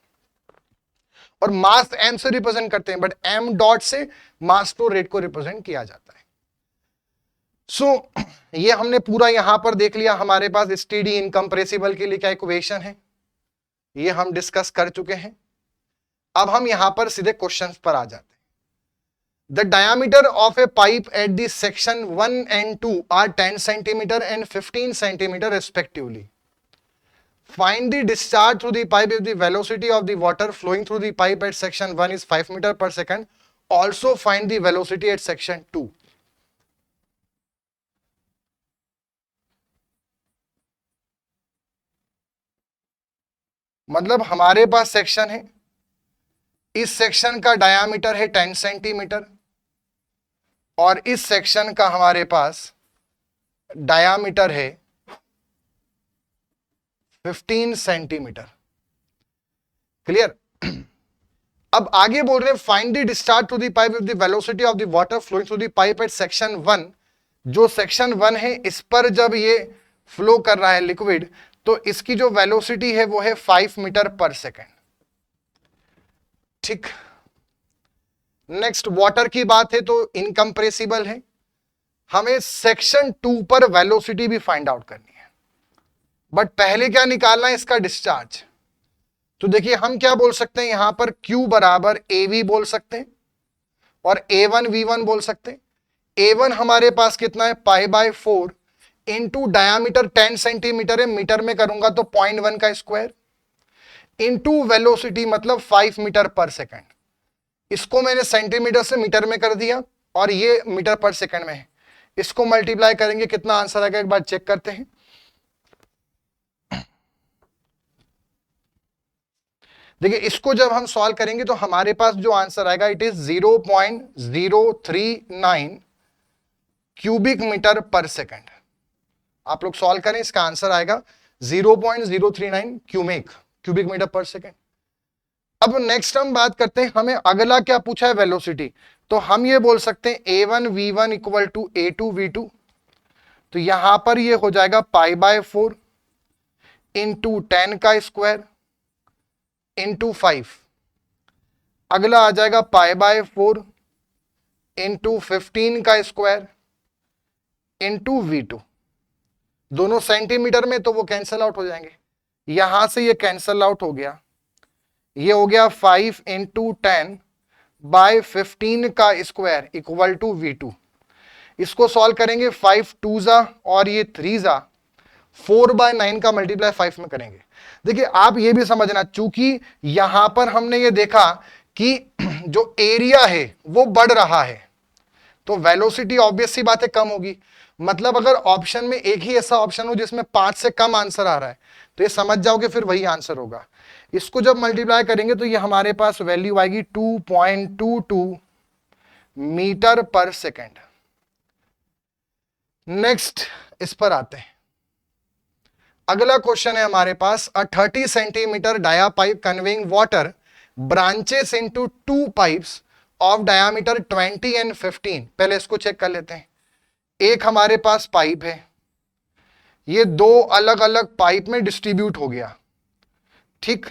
[SPEAKER 1] और मास m से रिप्रेजेंट करते हैं, बट m डॉट से मास फ्लो रेट को रिप्रेजेंट किया जाता है। सो ये हमने पूरा यहां पर देख लिया। हमारे पास स्टेडी इनकंप्रेसिबल के लिए क्या इक्वेशन है, ये हम डिस्कस कर चुके हैं। अब हम यहां पर सीधे क्वेश्चंस पर आ जाते हैं। The diameter of a pipe at the section 1 and 2 are 10 centimeter and 15 centimeter respectively. Find the discharge through the pipe if the velocity of the water flowing through the pipe at section 1 is 5 meter per second. Also find the velocity at section 2. मतलब हमारे पास section है, इस section का diameter है 10 centimetre और इस section का हमारे पास डायामीटर है 15 सेंटीमीटर। क्लियर? अब आगे बोल रहे हैं find the discharge to the pipe with the velocity of the water flowing through the pipe at section 1। जो सेक्शन 1 है इस पर जब ये फ्लो कर रहा है लिक्विड, तो इसकी जो वेलोसिटी है वो है 5 मीटर पर सेकेंड। ठीक। नेक्स्ट वाटर की बात है तो इनकंप्रेसिबल है। हमें सेक्शन 2 पर वेलोसिटी भी फाइंड आउट करनी है, बट पहले क्या निकालना है, इसका डिस्चार्ज। तो देखिए हम क्या बोल सकते हैं, यहां पर Q बराबर AV बोल सकते हैं और A1 V1 बोल सकते हैं। A1 हमारे पास कितना है, π/4 इंटू डायामीटर 10 सेंटीमीटर है, मीटर में करूंगा तो 0.1 का स्क्वायर इंटू वेलोसिटी मतलब 5 मीटर पर सेकेंड। इसको मैंने सेंटीमीटर से मीटर में कर दिया और ये मीटर पर सेकेंड में है। इसको मल्टीप्लाई करेंगे, कितना आंसर आएगा एक बार चेक करते हैं। देखिए इसको जब हम सॉल्व करेंगे तो हमारे पास जो आंसर आएगा इट इज 0.039 क्यूबिक मीटर पर सेकेंड। आप लोग सॉल्व करें, इसका आंसर आएगा 0.039 क्यूबिक मीटर पर सेकेंड। अब नेक्स्ट हम बात करते हैं, हमें अगला क्या पूछा है, वेलोसिटी। तो हम ये बोल सकते हैं A1 V1 equal to A2 V2। तो यहां पर ये हो जाएगा π/4 इंटू 10 का स्क्वायर इंटू 5। अगला आ जाएगा π/4 इंटू 15 का स्क्वायर इंटू V2। दोनों सेंटीमीटर में तो वो कैंसल आउट हो जाएंगे, यहां से ये कैंसल आउट हो गया। ये हो गया 5 इंटू 10/15 का स्क्वायर इक्वल टू V2। इसको सॉल्व करेंगे, 5 2 जा और ये 3 जा, 4/9 का मल्टीप्लाई 5 में करेंगे। देखिए आप ये भी समझना, चूंकि यहां पर हमने ये देखा कि जो एरिया है वो बढ़ रहा है तो वेलोसिटी ऑब्वियस सी बात है कम होगी। मतलब अगर ऑप्शन में एक ही ऐसा ऑप्शन हो जिसमें 5 से कम आंसर आ रहा है तो ये समझ जाओगे फिर वही आंसर होगा। इसको जब मल्टीप्लाई करेंगे तो ये हमारे पास वैल्यू आएगी 2.22 मीटर पर सेकेंड। नेक्स्ट इस पर आते हैं, अगला क्वेश्चन है हमारे पास, a 30 centimetre dia pipe conveying water branches into 2 pipes of diameter 20 and 15। पहले इसको चेक कर लेते हैं। एक हमारे पास पाइप है, ये दो अलग अलग पाइप में डिस्ट्रीब्यूट हो गया। ठीक,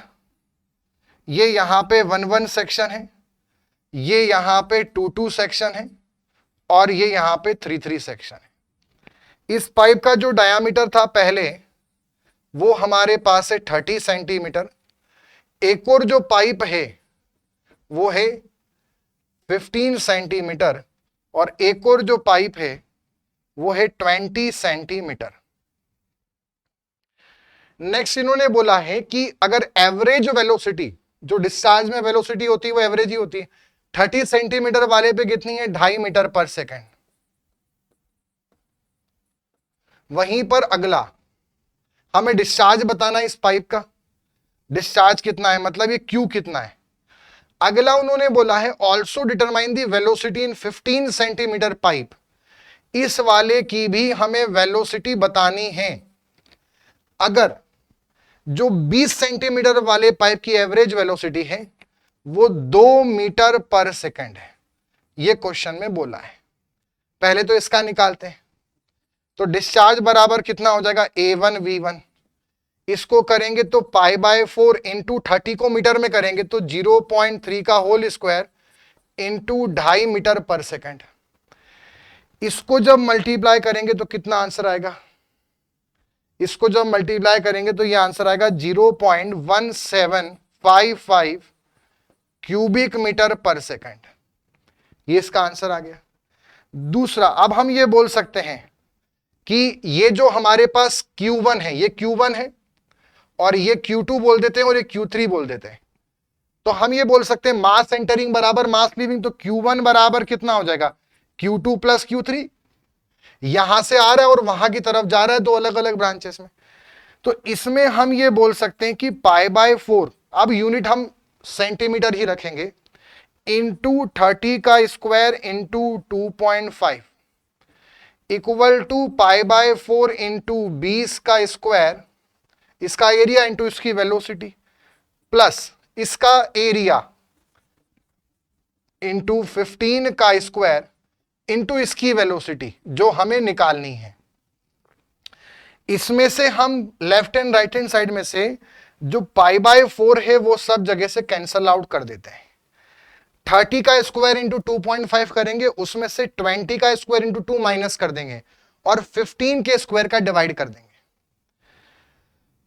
[SPEAKER 1] ये यहां पे 1-1 सेक्शन है, ये यहां पे 2-2 सेक्शन है और ये यहां पे 3-3 सेक्शन है। इस पाइप का जो डायामीटर था पहले वो हमारे पास है 30 सेंटीमीटर। एक और जो पाइप है वो है 15 सेंटीमीटर और एक और जो पाइप है वो है 20 सेंटीमीटर। नेक्स्ट इन्होंने बोला है कि अगर एवरेज वेलोसिटी, जो डिस्चार्ज में वेलोसिटी होती है वो एवरेज ही होती है, 30 सेंटीमीटर वाले पे कितनी है, 2.5 मीटर पर सेकेंड। वहीं पर अगला हमें डिस्चार्ज बताना है, इस पाइप का डिस्चार्ज कितना है, मतलब ये Q कितना है। अगला उन्होंने बोला है also determine the velocity in 15 centimetre pipe. इस वाले की भी हमें वेलोसिटी बतानी है। अगर जो 20 सेंटीमीटर वाले पाइप की एवरेज वेलोसिटी है वो 2 मीटर पर सेकेंड है, ये क्वेश्चन में बोला है। पहले तो इसका निकालते हैं, तो डिस्चार्ज बराबर कितना हो जाएगा, A1 V1। इसको करेंगे तो π/4 इंटू 30 को मीटर में करेंगे तो 0.3 का होल स्क्वायर इंटू 2.5 मीटर पर सेकेंड। इसको जब मल्टीप्लाई करेंगे तो कितना आंसर आएगा, इसको जब मल्टीप्लाई करेंगे तो ये आंसर आएगा 0.1755 क्यूबिक मीटर पर सेकेंड। ये इसका आंसर आ गया। दूसरा, अब हम ये बोल सकते हैं कि ये जो हमारे पास Q1 है ये Q1 है और ये Q2 बोल देते हैं और ये Q3 बोल देते हैं। तो हम ये बोल सकते हैं मास एंटरिंग बराबर मास लीविंग, तो Q1 बराबर कितना हो जाएगा, Q2 प्लस Q3। यहां से आ रहा है और वहां की तरफ जा रहा है, दो अलग अलग ब्रांचेस में। तो इसमें हम ये बोल सकते हैं कि π/4, अब यूनिट हम सेंटीमीटर ही रखेंगे, इंटू 30 का square into 2.5 equal to π/4 into 20 का स्क्वायर, इसका एरिया इंटू इसकी वेलोसिटी, प्लस इसका एरिया इंटू 15 का स्क्वायर इंटू इसकी वेलोसिटी जो हमें निकालनी है। इसमें से हम left and right hand side में से जो π/4 है वो सब जगह से कैंसल आउट कर देते हैं। 30 का स्क्वायर इंटू 2.5 करेंगे, उसमें से 20 का स्क्वायर इंटू 2 माइनस कर देंगे और 15 के स्क्वायर का डिवाइड कर देंगे।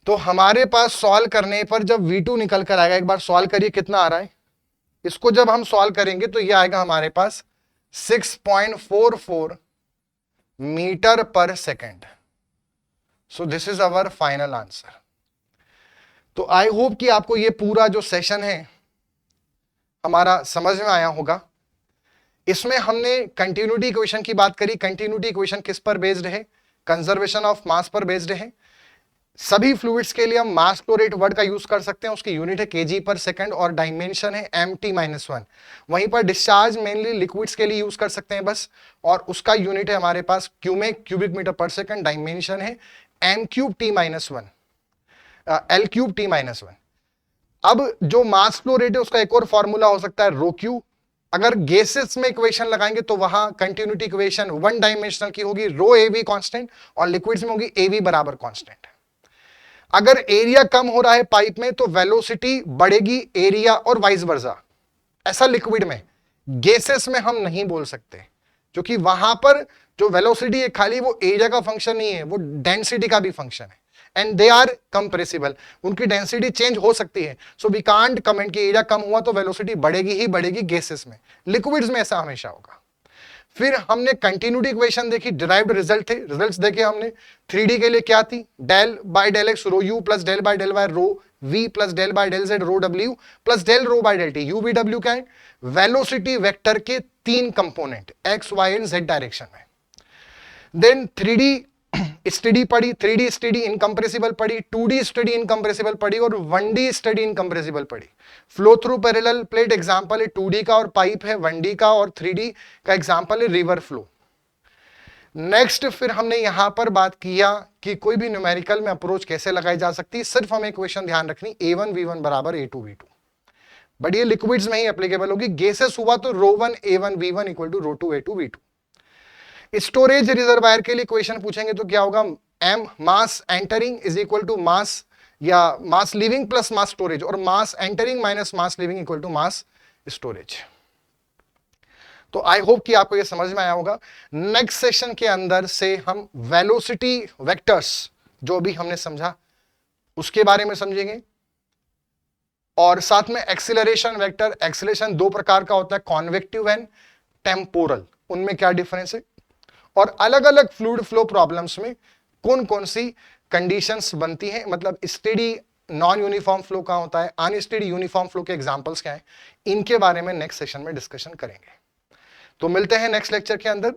[SPEAKER 1] तो हमारे पास सॉल्व करने पर जब V2 निकल कर आएगा, एक बार सॉल्व करिए कितना आ रहा है। इसको जब हम सॉल्व करेंगे तो ये आएगा हमारे पास 6.44 मीटर पर second. So this is our final answer. तो आई होप कि आपको ये पूरा जो सेशन है हमारा समझ में आया होगा। इसमें हमने कंटिन्यूटी इक्वेशन की बात करी। कंटिन्यूटी इक्वेशन किस पर बेस्ड है? कंजर्वेशन ऑफ मास पर बेस्ड है। सभी फ्लूइड्स के लिए हम मास फ्लो रेट वर्ड का यूज कर सकते हैं, उसकी यूनिट है केजी पर सेकंड और डायमेंशन है mt-1। वहीं पर डिस्चार्ज मेनली लिक्विड्स के लिए यूज कर सकते हैं बस, और उसका यूनिट है हमारे पास क्यूबिक मीटर पर सेकंड, डायमेंशन है m3t-1 l3t-1। अब जो मास फ्लो रेट है उसका एक और फॉर्मूला हो सकता है रो क्यू। अगर गैसेस में इक्वेशन लगाएंगे तो वहां कंटिन्यूटी इक्वेशन वन डायमेंशनल की होगी, रो एवी कांस्टेंट, और लिक्विड्स में होगी एवी बराबर कांस्टेंट। अगर एरिया कम हो रहा है पाइप में तो वेलोसिटी बढ़ेगी, एरिया और वाइस वर्सा। ऐसा लिक्विड में, गैसेस में हम नहीं बोल सकते, क्योंकि वहां पर जो वेलोसिटी है खाली वो एरिया का फंक्शन नहीं है, वो डेंसिटी का भी फंक्शन है, एंड दे आर कंप्रेसिबल, उनकी डेंसिटी चेंज हो सकती है। सो वी कांट कमेंट कि एरिया कम हुआ तो वेलोसिटी बढ़ेगी ही बढ़ेगी गैसेस में। लिक्विड्स में ऐसा हमेशा होगा। फिर हमने कंटिन्यूटी इक्वेशन देखी, डिराइव्ड रिजल्ट थे, रिजल्ट्स देखे हमने। 3D के लिए क्या थी? Del by del x rho you plus del by del Y rho we plus del by del Z rho W plus del rho by del t. U v डब्ल्यू क्या है? वेलोसिटी वेक्टर के 3 component x y and z direction में। Then 3D study पढ़ी, 3D study incompressible पढ़ी, 2D study incompressible पढ़ी और 1D study incompressible पढ़ी। Flow through parallel plate example है 2D का, और पाइप है 1D का, और 3D का एग्जांपल है रिवर फ्लो। नेक्स्ट फिर हमने यहां पर बात किया कि कोई भी न्यूमेरिकल में अप्रोच कैसे लगाई जा सकती है। सिर्फ हमें इक्वेशन ध्यान रखनी A1V1 बराबर A2V2, बट ये लिक्विड्स में ही एप्लीकेबल होगी। गैसेस हुआ तो ρ1 A1V1 equal to ρ2 A2V2। Storage reservoir के लिए क्वेश्चन पूछेंगे तो क्या होगा? m mass entering is equal to mass या mass leaving plus mass storage, और mass entering minus mass leaving equal to mass storage. तो आई होप कि आपको ये समझ में आया होगा। नेक्स्ट सेशन के अंदर से हम वेलोसिटी वेक्टर्स जो भी हमने समझा उसके बारे में समझेंगे, और साथ में एक्सीलरेशन वेक्टर। एक्सीलरेशन 2 प्रकार का होता है, कॉन्वेक्टिव एंड टेम्पोरल, उनमें क्या डिफरेंस है, और अलग अलग फ्लूइड फ्लो प्रॉब्लम्स में कौन कौन सी कंडीशंस बनती हैं, मतलब स्टेडी नॉन यूनिफॉर्म फ्लो कहां होता है, अनस्टेडी यूनिफॉर्म फ्लो के एग्जांपल्स क्या हैं, इनके बारे में नेक्स्ट सेशन में डिस्कशन करेंगे। तो मिलते हैं नेक्स्ट लेक्चर के अंदर।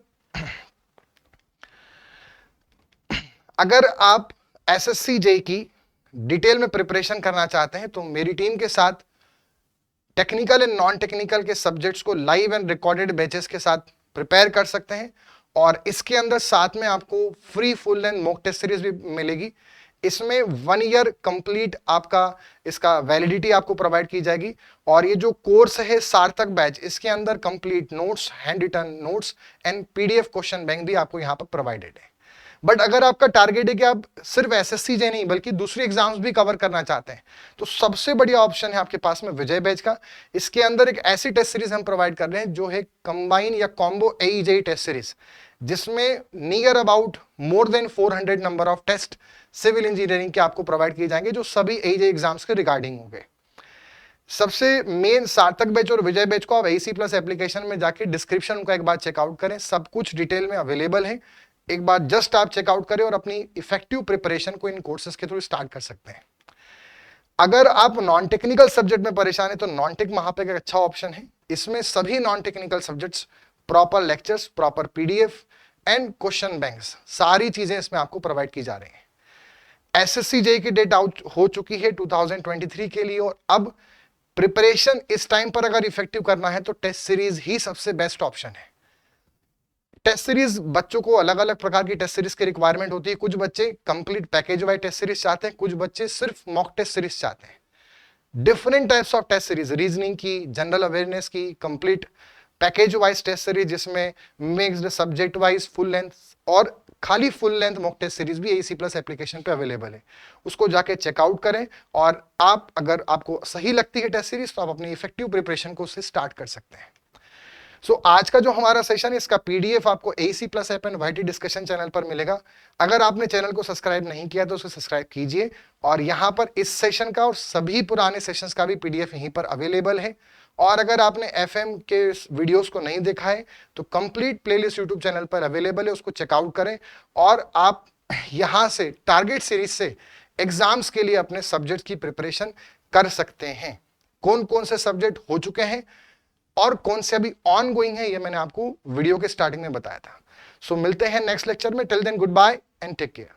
[SPEAKER 1] अगर आप एसएससी जेईई की डिटेल में प्रिपरेशन करना चाहते हैं तो मेरी टीम के साथ टेक्निकल एंड नॉन टेक्निकल के सब्जेक्ट्स को लाइव एंड रिकॉर्डेड बैचेस के साथ प्रिपेयर कर सकते हैं, और इसके अंदर साथ में आपको free full length mock test series भी मिलेगी। इसमें 1 ईयर कंप्लीट आपका इसका वैलिडिटी आपको प्रोवाइड की जाएगी, और ये जो कोर्स है सार्थक बैच, इसके अंदर complete notes, hand written notes and PDF question bank भी आपको यहाँ पर प्रोवाइडेड है। बट अगर आपका टारगेट है कि आप सिर्फ एसएससी जे नहीं बल्कि दूसरे एग्जाम्स भी कवर करना चाहते हैं, तो सबसे बढ़िया ऑप्शन है आपके पास में विजय बैच का। इसके अंदर एक ऐसी टेस्ट सीरीज हम प्रोवाइड कर रहे हैं जो है कंबाइन या कॉम्बो एईजेई टेस्ट सीरीज, जिसमें near about more than 400 number of test civil engineering के आपको प्रोवाइड किए जाएंगे, जो सभी एईजेई एग्जाम्स के रिगार्डिंग होंगे। सबसे मेन सार्थक बैच और विजय बैच को आप एसी प्लस एप्लीकेशन में जाके डिस्क्रिप्शन का एक बार चेकआउट करें, सब कुछ डिटेल में अवेलेबल है। एक बार जस्ट आप चेकआउट करें और अपनी इफेक्टिव प्रिपरेशन को इन कोर्सेज के थ्रू स्टार्ट कर सकते हैं। अगर आप नॉन टेक्निकल सब्जेक्ट में परेशान है तो नॉन टेक वहां पे एक अच्छा ऑप्शन है। इसमें सभी non technical subjects, proper lectures, proper PDF and question banks, सारी चीजें इसमें आपको प्रोवाइड की जा रही हैं। एसएससी जेईई की डेट आउट हो चुकी है 2023 के लिए, और अब प्रिपरेशन इस टाइम पर अगर इफेक्टिव करना है तो टेस्ट सीरीज ही सबसे बेस्ट ऑप्शन है। टेस्ट सीरीज बच्चों को अलग अलग प्रकार की टेस्ट सीरीज की रिक्वायरमेंट होती है। कुछ बच्चे complete package wise test series चाहते हैं, कुछ बच्चे सिर्फ मॉक टेस्ट सीरीज चाहते हैं। Different types of test series, reasoning की, जनरल अवेयरनेस की, complete package wise test series जिसमें mixed subject wise full length और खाली full length mock test series भी एसी प्लस एप्लीकेशन पे अवेलेबल है। उसको जाके चेकआउट करें और आप अगर आपको सही लगती है टेस्ट सीरीज तो आप अपनी इफेक्टिव प्रिपरेशन को उससे स्टार्ट कर सकते हैं। सो आज का जो हमारा सेशन है इसका पीडीएफ आपको AC plus app and YT discussion channel पर मिलेगा। अगर आपने चैनल को सब्सक्राइब नहीं किया तो उसे सब्सक्राइब कीजिए और यहाँ पर इस सेशन का और सभी पुराने सेशंस का भी पीडीएफ यहीं पर अवेलेबल है। और अगर आपने एफएम के वीडियोस को नहीं देखा है तो कंप्लीट प्लेलिस्ट यूट्यूब चैनल पर अवेलेबल है, उसको चेकआउट करें और आप यहाँ से टारगेट सीरीज से एग्जाम्स के लिए अपने सब्जेक्ट की प्रिपरेशन कर सकते हैं। कौन कौन से सब्जेक्ट हो चुके हैं और कौन से अभी ऑन गोइंग है ये मैंने आपको वीडियो के स्टार्टिंग में बताया था। सो मिलते हैं नेक्स्ट लेक्चर में। Till then good bye and take care.